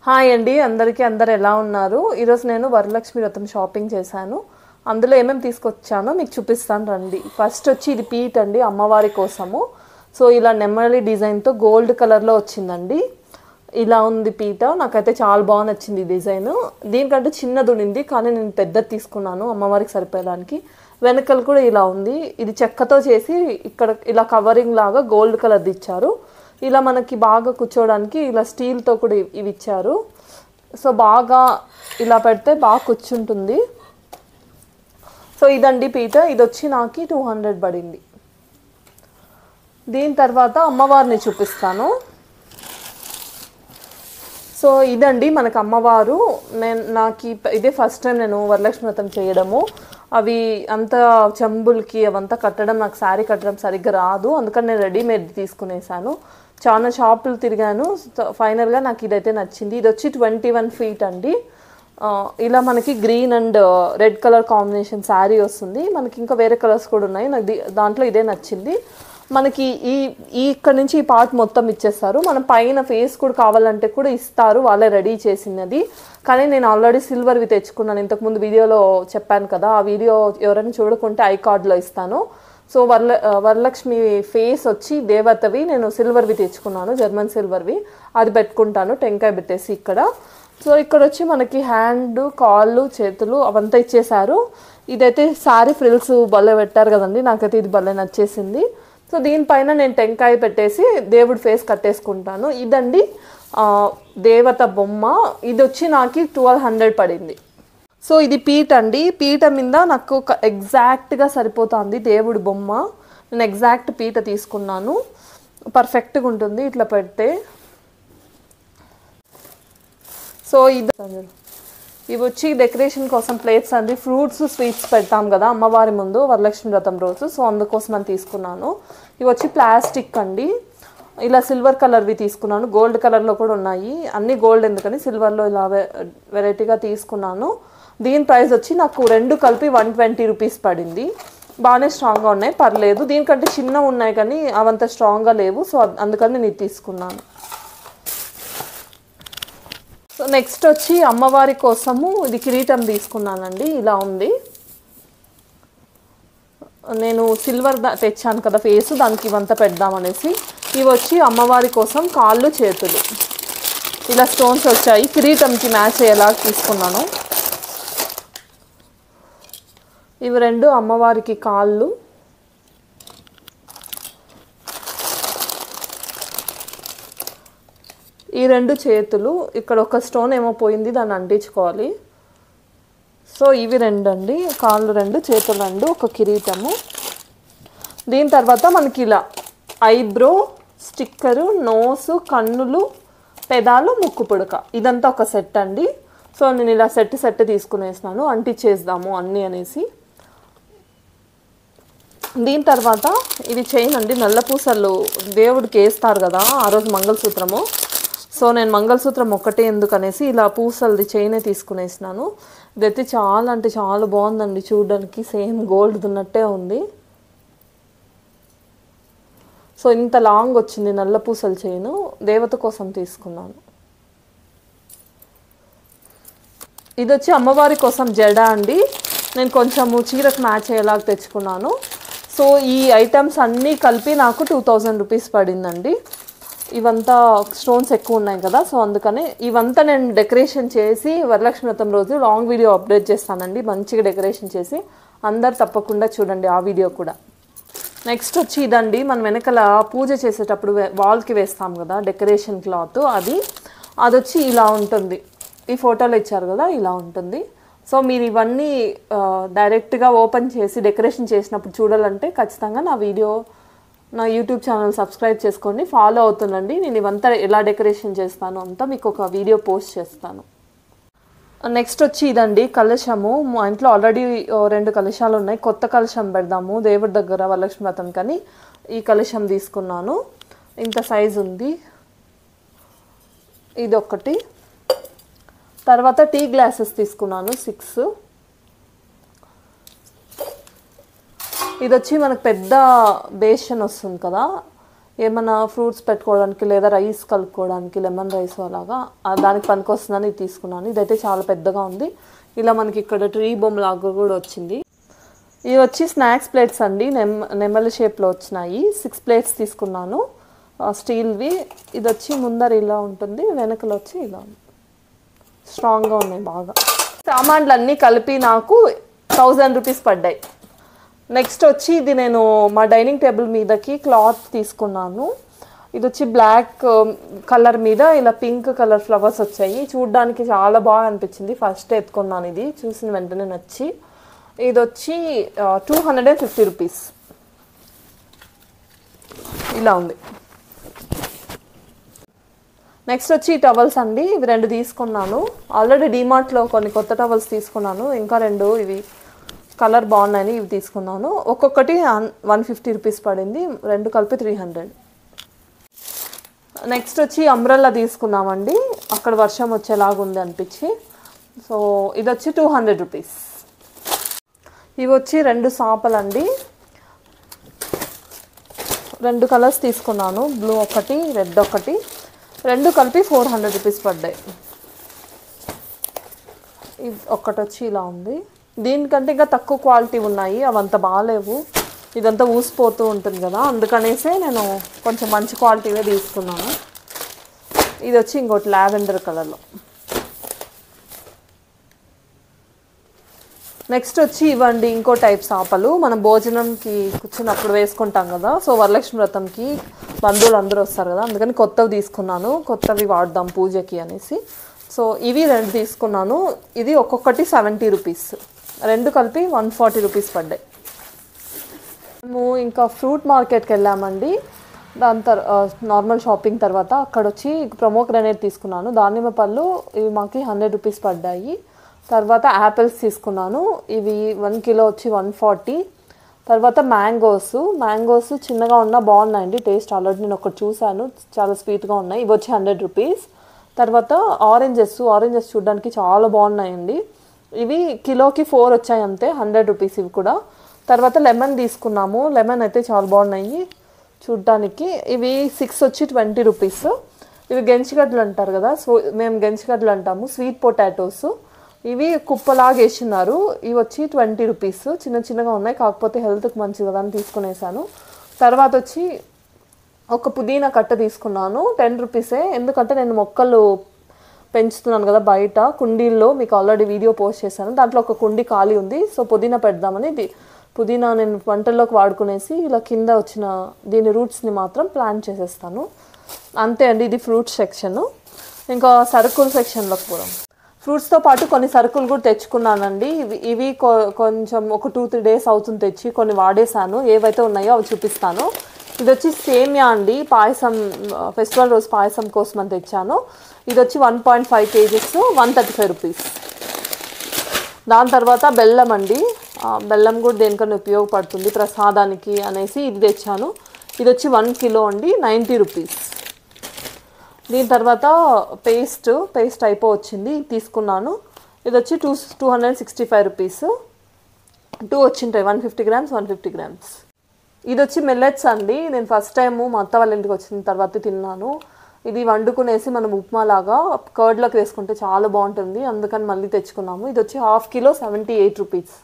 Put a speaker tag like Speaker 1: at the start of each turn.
Speaker 1: Hi అండి అందరికీ అందరు ఎలా ఉన్నారు? ఈరోజు నేను వరలక్ష్మి వ్రతం షాపింగ్ చేశాను. అందులో ఏమేమి తీసుకొచ్చానో మీకు చూపిస్తాను రండి. ఫస్ట్ వచ్చి ఇది పీట్ అండి అమ్మవారి కోసము. సో ఇలా నెమలి డిజైన్తో గోల్డ్ కలర్లో వచ్చిందండి. ఇలా ఉంది పీట. నాకైతే చాలా బాగా నచ్చింది ఈ డిజైన్. దీనికంటే చిన్నది ఉండింది కానీ నేను పెద్దది తీసుకున్నాను అమ్మవారికి సరిపోయడానికి. వెనకలు కూడా ఇలా ఉంది. ఇది చెక్కతో చేసి ఇక్కడ ఇలా కవరింగ్ లాగా గోల్డ్ కలర్ది ఇచ్చారు. ఇలా మనకి బాగా కూర్చోవడానికి ఇలా స్టీల్తో కూడా ఇవి ఇచ్చారు. సో బాగా ఇలా పెడితే బాగా కూర్చుంటుంది. సో ఇదండి పీట. ఇది వచ్చి నాకు 200 పడింది. దీని తర్వాత అమ్మవారిని చూపిస్తాను. సో ఇదండి మనకు అమ్మవారు. నాకు ఇదే ఫస్ట్ టైం నేను వరలక్ష్మి వ్రతం చేయడము. అవి అంత చెంబులకి అవంతా కట్టడం, నాకు శారీ కట్టడం సరిగ్గా రాదు. అందుకని నేను రెడీమేడ్ తీసుకునేసాను. చాలా షాపులు తిరిగాను. ఫైనల్గా నాకు ఇదైతే నచ్చింది. ఇది వచ్చి 21 feet అండి. ఇలా మనకి green and red colour combination sari వస్తుంది. మనకి ఇంకా వేరే కలర్స్ కూడా ఉన్నాయి. నాకు దాంట్లో ఇదే నచ్చింది. మనకి ఇక్కడ నుంచి ఈ పార్ట్ మొత్తం ఇచ్చేస్తారు. మనం పైన ఫేస్ కూడా కావాలంటే కూడా ఇస్తారు, వాళ్ళే రెడీ చేసినది. కానీ నేను ఆల్రెడీ సిల్వర్వి తెచ్చుకున్నాను. ఇంతకుముందు వీడియోలో చెప్పాను కదా, ఆ వీడియో ఎవరైనా చూడకుంటే ఐ కార్డ్లో ఇస్తాను. సో వరలక్ష్మి ఫేస్ వచ్చి దేవతవి నేను సిల్వర్వి తెచ్చుకున్నాను, జర్మన్ సిల్వర్వి. అది పెట్టుకుంటాను టెంకాయ పెట్టేసి ఇక్కడ. సో ఇక్కడ వచ్చి మనకి హ్యాండ్, కాళ్ళు, చేతులు అవంతా ఇచ్చేసారు. ఇదైతే శారీ ఫ్రిల్స్ భలే పెట్టారు కదండి, నాకైతే ఇది భలే నచ్చేసింది. సో దీనిపైన నేను టెంకాయ పెట్టేసి దేవుడి ఫేస్ కట్టేసుకుంటాను. ఇదండి దేవత బొమ్మ. ఇది వచ్చి నాకు 1200 పడింది. సో ఇది పీట అండి. పీట మీద నాకు ఎగ్జాక్ట్గా సరిపోతుంది దేవుడి బొమ్మ. నేను ఎగ్జాక్ట్ పీట తీసుకున్నాను. పర్ఫెక్ట్గా ఉంటుంది ఇట్లా పెడితే. సో ఇవి వచ్చి డెకరేషన్ కోసం ప్లేట్స్ అండి. ఫ్రూట్స్, స్వీట్స్ పెడతాం కదా అమ్మవారి ముందు వరలక్ష్మి వ్రతం రోజు. సో అందుకోసం అని తీసుకున్నాను. ఇవి వచ్చి ప్లాస్టిక్ అండి. ఇలా సిల్వర్ కలర్వి తీసుకున్నాను. గోల్డ్ కలర్లో కూడా ఉన్నాయి. అన్నీ గోల్డ్ ఎందుకని సిల్వర్లో ఇలా వెరైటీగా తీసుకున్నాను. దీని ప్రైస్ వచ్చి నాకు రెండు కలిపి 120 రూపీస్ పడింది. బాగానే స్ట్రాంగ్గా ఉన్నాయి, పర్లేదు. దీనికంటే చిన్న ఉన్నాయి కానీ అవంత స్ట్రాంగ్గా లేవు. సో అందుకని నేను ఇది తీసుకున్నాను. సో నెక్స్ట్ వచ్చి అమ్మవారి కోసము ఇది కిరీటం తీసుకున్నానండి. ఇలా ఉంది. నేను సిల్వర్ తెచ్చాను కదా ఫేస్, దానికి ఇవంతా పెడదామనేసి. ఇవి వచ్చి అమ్మవారి కోసం కాళ్ళు, చేతులు ఇలా స్టోన్స్ వచ్చాయి. కిరీటంకి మ్యాచ్ అయ్యేలా తీసుకున్నాను. ఇవి రెండు అమ్మవారికి కాళ్ళు. ఈ రెండు చేతులు. ఇక్కడ ఒక స్టోన్ ఏమో పోయింది, దాన్ని అంటించుకోవాలి. సో ఇవి రెండు అండి, కాళ్ళు రెండు, చేతులు రెండు, ఒక కిరీటము. దీని తర్వాత మనకి ఇలా ఐబ్రో, స్టిక్కరు, నోసు, కన్నులు, పెదాలు, ముక్కు పుడక, ఇదంతా ఒక సెట్ అండి. సో నేను ఇలా సెట్ తీసుకునేసినాను, అంటించేద్దాము అన్నీ అనేసి. దీని తర్వాత ఇది చైన్ అండి. నల్ల పూసలు దేవుడికి వేస్తారు కదా ఆ రోజు మంగళసూత్రము. సో నేను మంగళసూత్రం ఒక్కటే ఎందుకనేసి ఇలా పూసలది చైనే తీసుకునేసినాను. ఇదైతే చాలా అంటే చాలా బాగుందండి చూడడానికి. సేమ్ గోల్డ్ ఉన్నట్టే ఉంది. సో ఇంత లాంగ్ వచ్చింది నల్ల పూసల చైను. దేవత కోసం తీసుకున్నాను. ఇది వచ్చి అమ్మవారి కోసం జడ అండి. నేను కొంచెము చీరకు మ్యాచ్ అయ్యేలాగా తెచ్చుకున్నాను. సో ఈ ఐటమ్స్ అన్నీ కలిపి నాకు 2000 రూపీస్ పడిందండి. ఇవంతా స్టోన్స్ ఎక్కువ ఉన్నాయి కదా, సో అందుకని ఇవంతా నేను డెకరేషన్ చేసి వరలక్ష్మి వ్రతం రోజు లాంగ్ వీడియో అప్డేట్ చేస్తానండి. మంచిగా డెకరేషన్ చేసి అందరు తప్పకుండా చూడండి ఆ వీడియో కూడా. నెక్స్ట్ వచ్చి ఇదండి, మనం వెనకాల పూజ చేసేటప్పుడు వాల్కి వేస్తాం కదా డెకరేషన్ క్లాత్, అది వచ్చి ఇలా ఉంటుంది. ఈ ఫోటోలో ఇచ్చారు కదా, ఇలా ఉంటుంది. సో మీరు ఇవన్నీ డైరెక్ట్గా ఓపెన్ చేసి డెకరేషన్ చేసినప్పుడు చూడాలంటే ఖచ్చితంగా నా యూట్యూబ్ ఛానల్ సబ్స్క్రైబ్ చేసుకోండి, ఫాలో అవుతుండండి. నేను ఇవంతా ఎలా డెకరేషన్ చేస్తాను అంతా మీకు ఒక వీడియో పోస్ట్ చేస్తాను. నెక్స్ట్ వచ్చి ఇదండి కలశము. మా ఇంట్లో ఆల్రెడీ 2 కలశాలు ఉన్నాయి. కొత్త కలశం పెడదాము దేవుడి దగ్గర వరలక్ష్మి వ్రతం కానీ ఈ కలశం తీసుకున్నాను. ఇంత సైజు ఉంది. ఇది ఒకటి. తర్వాత టీ గ్లాసెస్ తీసుకున్నాను 6. ఇది వచ్చి మనకు పెద్ద బేషన్ వస్తుంది కదా, ఏమైనా ఫ్రూట్స్ పెట్టుకోవడానికి లేదా రైస్ కలుపుకోవడానికి లెమన్ రైస్ అలాగా దానికి పనికొస్తుందని ఇది తీసుకున్నాను. ఇదైతే చాలా పెద్దగా ఉంది. ఇలా మనకి ఇక్కడ ట్రీ బొమ్మ లాగా కూడా వచ్చింది. ఇవి వచ్చి స్నాక్స్ ప్లేట్స్ అండి, నెమలి షేప్లో వచ్చినాయి. 6 ప్లేట్స్ తీసుకున్నాను స్టీల్వి. ఇది వచ్చి ముందర ఇలా ఉంటుంది, వెనకలు వచ్చి ఇలా స్ట్రాంగ్గా ఉన్నాయి బాగా. సామాన్లు అన్నీ కలిపి నాకు 1000 రూపీస్ పడ్డాయి. నెక్స్ట్ వచ్చి ఇది నేను మా డైనింగ్ టేబుల్ మీదకి క్లాత్ తీసుకున్నాను. ఇది వచ్చి బ్లాక్ కలర్ మీద ఇలా పింక్ కలర్ ఫ్లవర్స్ వచ్చాయి. చూడ్డానికి చాలా బాగా అనిపించింది. ఫస్ట్ ఎత్తుకున్నాను, ఇది చూసిన వెంటనే నచ్చి. ఇది వచ్చి 250 రూపీస్ ఇలా ఉంది. నెక్స్ట్ వచ్చి ఈ టవల్స్ అండి, ఇవి 2 తీసుకున్నాను. ఆల్రెడీ డీమార్ట్లో కొన్ని కొత్త టవల్స్ తీసుకున్నాను, ఇంకా 2 ఇవి కలర్ బాగున్నాయని ఇవి తీసుకున్నాను. ఒక్కొక్కటి 150 రూపీస్ పడింది, 2 కలిపి 300. నెక్స్ట్ వచ్చి అంబ్రెల్లా తీసుకున్నామండి, అక్కడ వర్షం వచ్చేలాగా ఉంది అనిపించి. సో ఇది వచ్చి 200 రూపీస్. ఇవి వచ్చి 2 సాపలండి, 2 కలర్స్ తీసుకున్నాను, బ్లూ ఒకటి రెడ్ ఒకటి, 2 కలిపి 400 రూపీస్ పడ్డాయి. ఇది ఒక్కటి వచ్చి ఇలా ఉంది. దీనికంటే ఇంకా తక్కువ క్వాలిటీ ఉన్నాయి, అవంత బాగాలేవు. ఇదంతా ఊసిపోతూ ఉంటుంది కదా, అందుకనేసే నేను కొంచెం మంచి క్వాలిటీవే తీసుకున్నాను. ఇది వచ్చి ఇంకోటి లావెండర్ కలర్లో. నెక్స్ట్ వచ్చి ఇవ్వండి ఇంకో టైప్ సాపలు, మనం భోజనంకి కూర్చున్నప్పుడు వేసుకుంటాం కదా. సో వరలక్ష్మి వ్రతంకి బంధువులు అందరూ వస్తారు కదా, అందుకని కొత్తవి తీసుకున్నాను, కొత్తవి వాడదాం పూజకి అనేసి. సో ఇవి 2 తీసుకున్నాను. ఇది ఒక్కొక్కటి 70 రూపీస్, 2 కలిపి 140 రూపీస్ పడ్డాయి. మేము ఇంకా ఫ్రూట్ మార్కెట్కి వెళ్ళామండి. దాని నార్మల్ షాపింగ్ తర్వాత అక్కడ వచ్చి ప్రొమోగ్రనేట్ తీసుకున్నాను, దానిమ్మ పళ్ళు. ఇవి మాకు 100 రూపీస్ పడ్డాయి. తర్వాత యాపిల్స్ తీసుకున్నాను, ఇవి 1 కిలో వచ్చి 140. తర్వాత మ్యాంగోస్ చిన్నగా ఉన్నా బాగున్నాయండి టేస్ట్. ఆల్రెడీ నేను ఒకటి చూశాను, చాలా స్వీట్గా ఉన్నాయి. ఇవి వచ్చి 100 రూపీస్. తర్వాత ఆరెంజెస్ చూడడానికి చాలా బాగున్నాయండి. ఇవి కిలోకి 4 వచ్చాయి అంతే, 100 రూపీస్ ఇవి కూడా. తర్వాత లెమన్ తీసుకున్నాము, లెమన్ అయితే చాలా బాగున్నాయి చూడ్డానికి. ఇవి 6 వచ్చి 20 రూపీస్. ఇవి గెంచిగడ్డలు అంటారు కదా, మేము గెంచిగడ్డలు అంటాము, స్వీట్ పొటాటోస్. ఇవి కుప్పలాగా వేసినారు. ఇవి వచ్చి 20 రూపీస్, చిన్నగా ఉన్నాయి, కాకపోతే హెల్త్కి మంచిది కదా అని తీసుకునేసాను. తర్వాత వచ్చి ఒక పుదీనా కట్ట తీసుకున్నాను, 10 రూపీసే. ఎందుకంటే నేను మొక్కలు పెంచుతున్నాను కదా బయట కుండీల్లో, మీకు ఆల్రెడీ వీడియో పోస్ట్ చేశాను, దాంట్లో ఒక కుండీ ఖాళీ ఉంది. సో పుదీనా పెడదామని పుదీనా నేను వంటల్లోకి వాడుకునేసి ఇలా కింద వచ్చిన దీని రూట్స్ని మాత్రం ప్లాంట్ చేసేస్తాను. అంతే అండి, ఇది ఫ్రూట్స్ సెక్షన్. ఇంకా సరుకుల సెక్షన్లోకి పోదాం. ఫ్రూట్స్తో పాటు కొన్ని సరుకులు కూడా తెచ్చుకున్నానండి. ఇవి కొంచెం ఒక 2-3 డేస్ అవుతుంది తెచ్చి, కొన్ని వాడేసాను. ఏవైతే ఉన్నాయో అవి చూపిస్తాను. ఇది వచ్చి సేమియా అండి, పాయసం, ఫెస్టివల్ రోజు పాయసం కోసం అని తెచ్చాను. ఇది వచ్చి 1.5 kgs, 135 రూపీస్. దాని తర్వాత బెల్లం అండి, బెల్లం కూడా దేనికన్నా ఉపయోగపడుతుంది ప్రసాదానికి అనేసి ఇది తెచ్చాను. ఇది వచ్చి 1 కిలో అండి, 90 రూపీస్. దీని తర్వాత పేస్ట్ అయిపోవచ్చింది, తీసుకున్నాను. ఇది వచ్చి 265 రూపీస్. 2 వచ్చింటాయి, 150 grams 150 grams. ఇది వచ్చి మిల్లెట్స్ అండి, నేను ఫస్ట్ టైము మా అత్త వాళ్ళ ఇంటికి వచ్చిన తర్వాత తిన్నాను. ఇది వండుకునేసి మనం ఉప్మా లాగా కర్డ్లోకి వేసుకుంటే చాలా బాగుంటుంది, అందుకని మళ్ళీ తెచ్చుకున్నాము. ఇది వచ్చి 1/2 కిలో 78 రూపీస్.